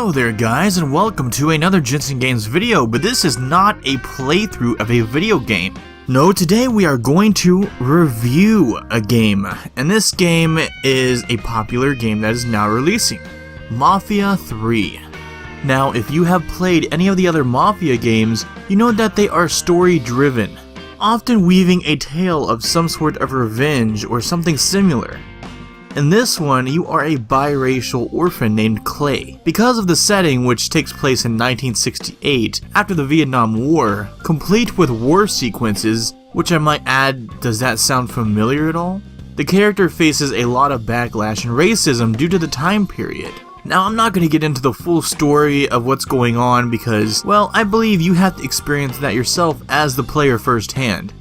Hello there guys, and welcome to another Jensen Games video, but this is not a playthrough of a video game. No, today we are going to review a game, and this game is a popular game that is now releasing, Mafia 3. Now, if you have played any of the other Mafia games, you know that they are story-driven, often weaving a tale of some sort of revenge or something similar. In this one, you are a biracial orphan named Clay. Because of the setting, which takes place in 1968, after the Vietnam War, complete with war sequences, which I might add, does that sound familiar at all? The character faces a lot of backlash and racism due to the time period. Now, I'm not going to get into the full story of what's going on because, well, I believe you have to experience that yourself as the player firsthand.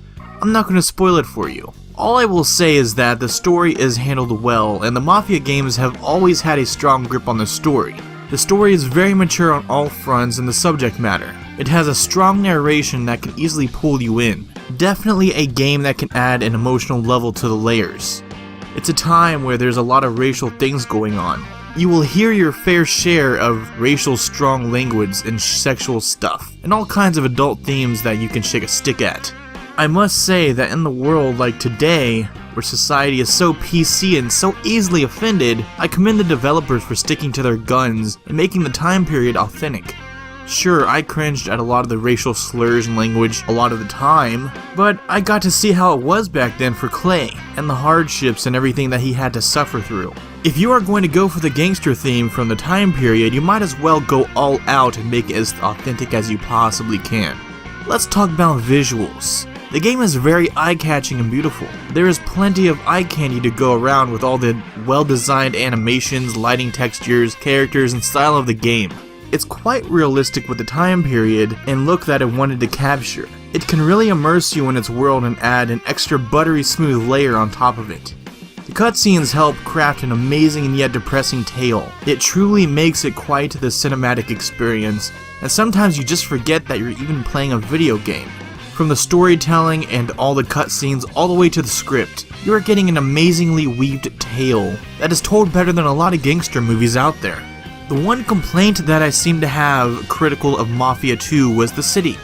I'm not going to spoil it for you. All I will say is that the story is handled well, and the Mafia games have always had a strong grip on the story. The story is very mature on all fronts in the subject matter. It has a strong narration that can easily pull you in. Definitely a game that can add an emotional level to the layers. It's a time where there's a lot of racial things going on. You will hear your fair share of racial strong language and sexual stuff, and all kinds of adult themes that you can shake a stick at. I must say that in the world like today, where society is so PC and so easily offended, I commend the developers for sticking to their guns and making the time period authentic. Sure, I cringed at a lot of the racial slurs and language a lot of the time, but I got to see how it was back then for Clay, and the hardships and everything that he had to suffer through. If you are going to go for the gangster theme from the time period, you might as well go all out and make it as authentic as you possibly can. Let's talk about visuals. The game is very eye-catching and beautiful. There is plenty of eye candy to go around with all the well-designed animations, lighting textures, characters, and style of the game. It's quite realistic with the time period and look that it wanted to capture. It can really immerse you in its world and add an extra buttery smooth layer on top of it. The cutscenes help craft an amazing and yet depressing tale. It truly makes it quite the cinematic experience, and sometimes you just forget that you're even playing a video game. From the storytelling and all the cutscenes all the way to the script, you are getting an amazingly weaved tale that is told better than a lot of gangster movies out there. The one complaint that I seem to have critical of Mafia 2 was the city.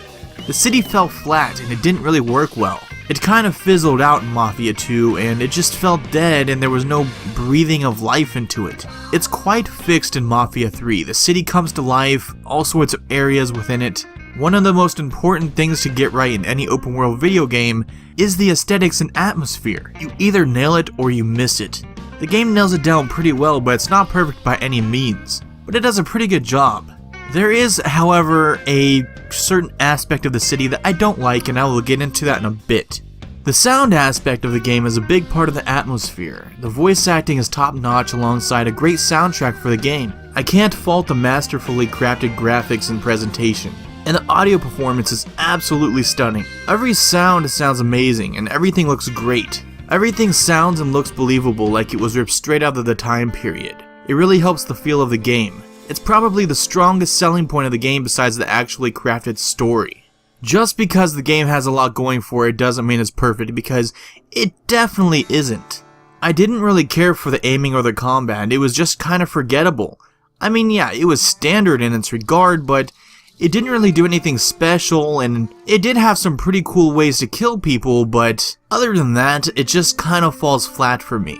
The city fell flat and it didn't really work well. It kind of fizzled out in Mafia 2 and it just felt dead and there was no breathing of life into it. It's quite fixed in Mafia 3. The city comes to life, all sorts of areas within it. One of the most important things to get right in any open world video game is the aesthetics and atmosphere. You either nail it or you miss it. The game nails it down pretty well, but it's not perfect by any means. But it does a pretty good job. There is, however, a certain aspect of the city that I don't like, and I will get into that in a bit. The sound aspect of the game is a big part of the atmosphere. The voice acting is top notch alongside a great soundtrack for the game. I can't fault the masterfully crafted graphics and presentation. And the audio performance is absolutely stunning. Every sound sounds amazing and everything looks great. Everything sounds and looks believable like it was ripped straight out of the time period. It really helps the feel of the game. It's probably the strongest selling point of the game besides the actually crafted story. Just because the game has a lot going for it doesn't mean it's perfect, because it definitely isn't. I didn't really care for the aiming or the combat, it was just kind of forgettable. I mean, yeah, it was standard in its regard, but it didn't really do anything special, and it did have some pretty cool ways to kill people, but other than that, it just kind of falls flat for me.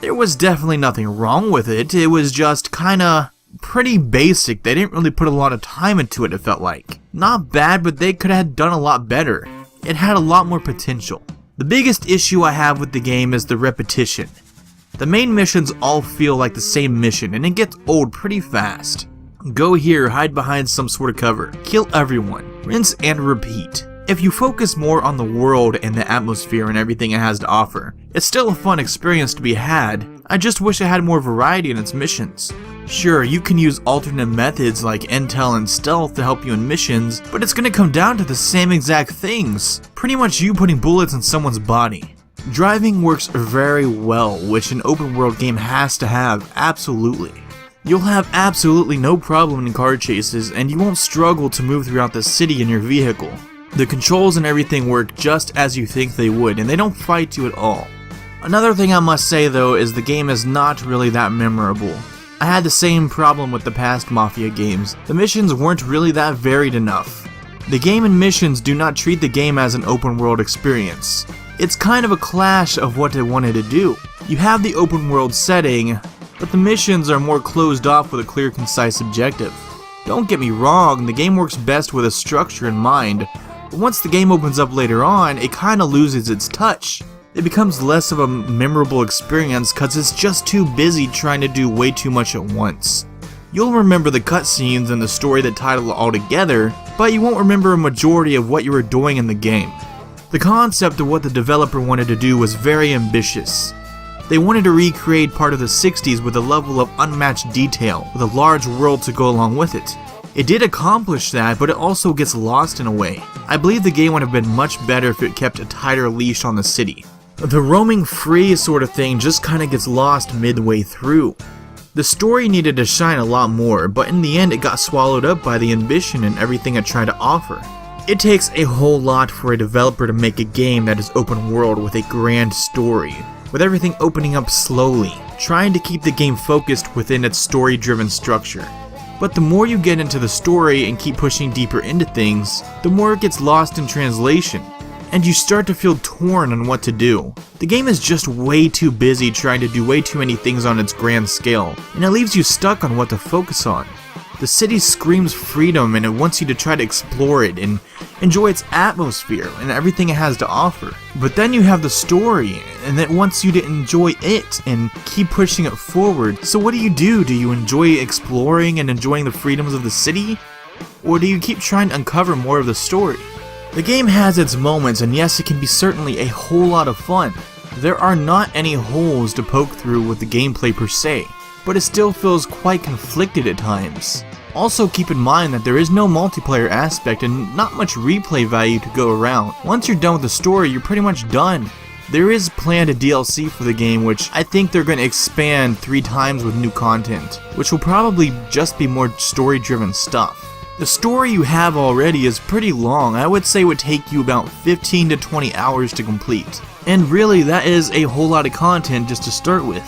There was definitely nothing wrong with it, it was just kinda pretty basic. They didn't really put a lot of time into it, it felt like. Not bad, but they could have done a lot better. It had a lot more potential. The biggest issue I have with the game is the repetition. The main missions all feel like the same mission, and it gets old pretty fast. Go here, hide behind some sort of cover, kill everyone, rinse and repeat. If you focus more on the world and the atmosphere and everything it has to offer, it's still a fun experience to be had. I just wish it had more variety in its missions. Sure, you can use alternate methods like intel and stealth to help you in missions, but it's gonna come down to the same exact things. Pretty much you putting bullets in someone's body. Driving works very well, which an open world game has to have, absolutely. You'll have absolutely no problem in car chases, and you won't struggle to move throughout the city in your vehicle. The controls and everything work just as you think they would, and they don't fight you at all. Another thing I must say though is the game is not really that memorable. I had the same problem with the past Mafia games. The missions weren't really that varied enough. The game and missions do not treat the game as an open world experience. It's kind of a clash of what they wanted to do. You have the open world setting, but the missions are more closed off with a clear, concise objective. Don't get me wrong, the game works best with a structure in mind, but once the game opens up later on, it kinda loses its touch. It becomes less of a memorable experience cause it's just too busy trying to do way too much at once. You'll remember the cutscenes and the story that tied it all together, but you won't remember a majority of what you were doing in the game. The concept of what the developer wanted to do was very ambitious. They wanted to recreate part of the 60s with a level of unmatched detail, with a large world to go along with it. It did accomplish that, but it also gets lost in a way. I believe the game would have been much better if it kept a tighter leash on the city. The roaming free sort of thing just kinda gets lost midway through. The story needed to shine a lot more, but in the end it got swallowed up by the ambition and everything it tried to offer. It takes a whole lot for a developer to make a game that is open world with a grand story, with everything opening up slowly, trying to keep the game focused within its story-driven structure. But the more you get into the story and keep pushing deeper into things, the more it gets lost in translation, and you start to feel torn on what to do. The game is just way too busy trying to do way too many things on its grand scale, and it leaves you stuck on what to focus on. The city screams freedom and it wants you to try to explore it and enjoy its atmosphere and everything it has to offer. But then you have the story and it wants you to enjoy it and keep pushing it forward. So what do? Do you enjoy exploring and enjoying the freedoms of the city? Or do you keep trying to uncover more of the story? The game has its moments, and yes, it can be certainly a whole lot of fun. There are not any holes to poke through with the gameplay per se, but it still feels quite conflicted at times. Also keep in mind that there is no multiplayer aspect and not much replay value to go around. Once you're done with the story, you're pretty much done. There is planned a DLC for the game, which I think they're going to expand 3 times with new content, which will probably just be more story-driven stuff. The story you have already is pretty long. I would say it would take you about 15 to 20 hours to complete. And really, that is a whole lot of content just to start with.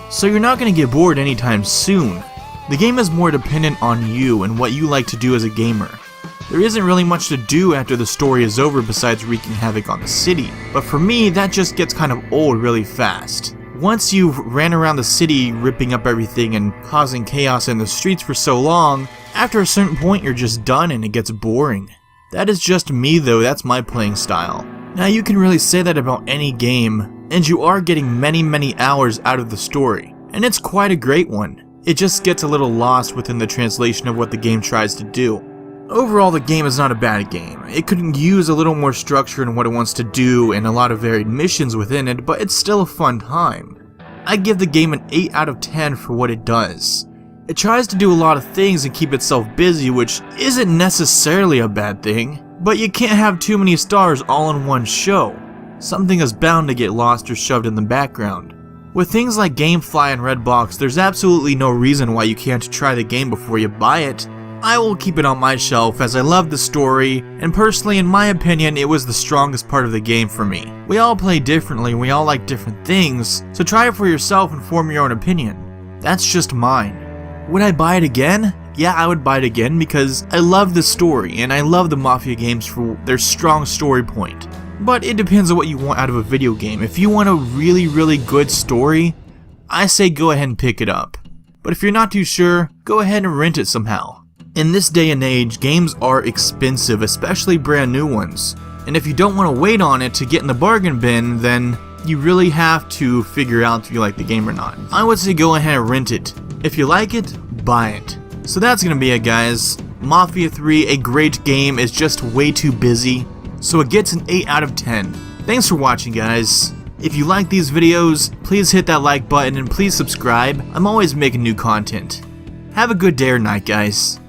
So you're not going to get bored anytime soon. The game is more dependent on you and what you like to do as a gamer. There isn't really much to do after the story is over besides wreaking havoc on the city, but for me that just gets kind of old really fast. Once you've ran around the city ripping up everything and causing chaos in the streets for so long, after a certain point you're just done and it gets boring. That is just me though, that's my playing style. Now you can really say that about any game, and you are getting many hours out of the story, and it's quite a great one. It just gets a little lost within the translation of what the game tries to do. Overall, the game is not a bad game. It could use a little more structure in what it wants to do and a lot of varied missions within it, but it's still a fun time. I give the game an 8 out of 10 for what it does. It tries to do a lot of things and keep itself busy, which isn't necessarily a bad thing, but you can't have too many stars all in one show. Something is bound to get lost or shoved in the background. With things like GameFly and Redbox, there's absolutely no reason why you can't try the game before you buy it. I will keep it on my shelf as I love the story, and personally, in my opinion, it was the strongest part of the game for me. We all play differently, we all like different things, so try it for yourself and form your own opinion. That's just mine. Would I buy it again? Yeah, I would buy it again because I love the story, and I love the Mafia games for their strong story point. But it depends on what you want out of a video game. If you want a really good story, I say go ahead and pick it up. But if you're not too sure, go ahead and rent it somehow. In this day and age, games are expensive, especially brand new ones. And if you don't want to wait on it to get in the bargain bin, then you really have to figure out if you like the game or not. I would say go ahead and rent it. If you like it, buy it. So that's gonna be it, guys. Mafia 3, a great game, is just way too busy, so it gets an 8 out of 10. Thanks for watching, guys. If you like these videos, please hit that like button and please subscribe. I'm always making new content. Have a good day or night, guys.